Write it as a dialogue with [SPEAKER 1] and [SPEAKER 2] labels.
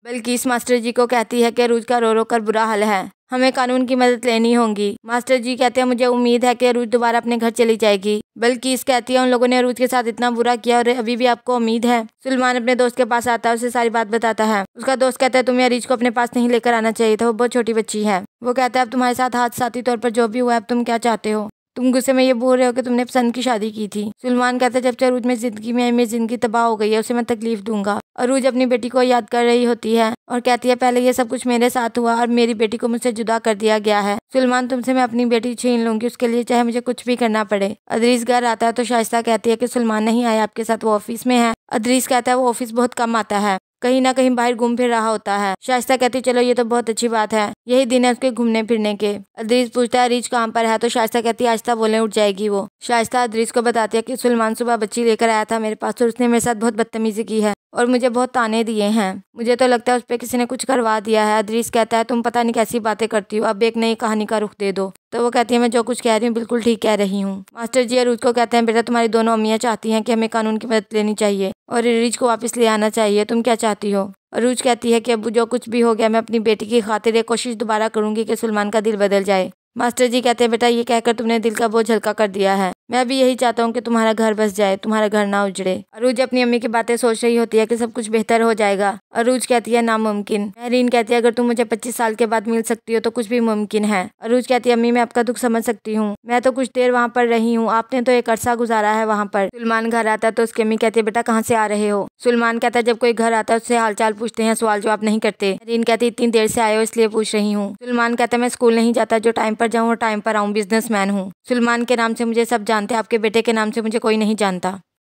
[SPEAKER 1] Bilkis master जी को कहती है कि अरूज का रो रो कर बुरा हाल है, हमें कानून की मदद लेनी होगी। मास्टर जी कहते हैं मुझे उम्मीद है कि अरूज दोबारा अपने घर चली जाएगी। बिल्किस कहती है उन लोगों ने अरूज के साथ इतना बुरा किया और अभी भी आपको उम्मीद है। सुलेमान अपने दोस्त के पास आता है, उसे सारी बात बताता है। उसका दोस्त कहता है तुम्हें अरीज को अपने पास नहीं लेकर आना चाहिए था, वो बहुत छोटी बच्ची है। वो कहता है अब तुम्हारे साथ हादसाती तौर पर जो भी हुआ है, अब तुम क्या चाहते हो? तुम गुस्से में ये बोल रहे हो कि तुमने पसंद की शादी की थी। सुलेमान कहता है जब से अरूज मेरी जिंदगी में आई, मेरी जिंदगी तबाह हो गई है, उसे मैं तकलीफ दूंगा। अरूज अपनी बेटी को याद कर रही होती है और कहती है पहले ये सब कुछ मेरे साथ हुआ और मेरी बेटी को मुझसे जुदा कर दिया गया है। सुलेमान तुमसे मैं अपनी बेटी छीन लूंगी, उसके लिए चाहे मुझे कुछ भी करना पड़े। अदरीस घर आता है तो शाइस्ता कहती है कि सुलेमान नहीं आया आपके साथ, वो ऑफिस में है। अदरीस कहता है वो ऑफिस बहुत कम आता है, कहीं ना कहीं बाहर घूम फिर रहा होता है। शाइस्ता कहती चलो ये तो बहुत अच्छी बात है, यही दिन है उसके घूमने फिरने के। अदरीस पूछता है अरीज कहाँ पर है, तो शाइस्ता कहती है आहिस्ता बोलने उठ जाएगी वो। शाइस्ता अदरीस को बताती है कि सुलेमान सुबह बच्ची लेकर आया था मेरे पास और उसने मेरे साथ बहुत बदतमीजी की है और मुझे बहुत ताने दिए हैं। मुझे तो लगता है उस पर किसी ने कुछ करवा दिया है। अदरीस कहता है तुम पता नहीं कैसी बातें करती हो, अब एक नई कहानी का रुख दे दो। तो वो कहती है मैं जो कुछ कह रही हूँ बिल्कुल ठीक कह रही हूँ। मास्टर जी अरूज को कहते हैं बेटा तुम्हारी दोनों अम्मियाँ चाहती हैं कि हमें कानून की मदद लेनी चाहिए और अरीज को वापस ले आना चाहिए, तुम क्या चाहती हो? अरूज कहती है कि अब जो कुछ भी हो गया मैं अपनी बेटी की खातिर एक कोशिश दोबारा करूंगी कि सुलेमान का दिल बदल जाए। मास्टर जी कहते हैं बेटा ये कहकर तुमने दिल का बोझ हल्का कर दिया है, मैं भी यही चाहता हूँ कि तुम्हारा घर बस जाए, तुम्हारा घर ना उजड़े। अरूज अपनी अम्मी की बातें सोच रही होती है कि सब कुछ बेहतर हो जाएगा। अरूज कहती है नामुमकिन। महरीन कहती है अगर तुम मुझे 25 साल के बाद मिल सकती हो तो कुछ भी मुमकिन है। अरूज कहती है अम्मी मैं आपका दुख समझ सकती हूँ, मैं तो कुछ देर वहाँ पर रही हूँ, आपने तो एक अरसा गुजारा है वहाँ पर। सुलेमान घर आता है तो उसकी अम्मी कहती है बेटा कहाँ से आ रहे हो? सुलेमान कहता है जब कोई घर आता है उससे हालचाल पूछते हैं, सवाल जवाब नहीं करते। महरीन कहती है इतनी देर से आए हो इसलिए पूछ रही हूँ। सुलेमान कहता है मैं स्कूल नहीं जाता, जो टाइम पर जाऊँ वो टाइम पर आऊँ, बिजनेसमैन हूँ। सुलेमान के नाम से मुझे सब जानते हैं, आपके बेटे के नाम से मुझे कोई नहीं जानता।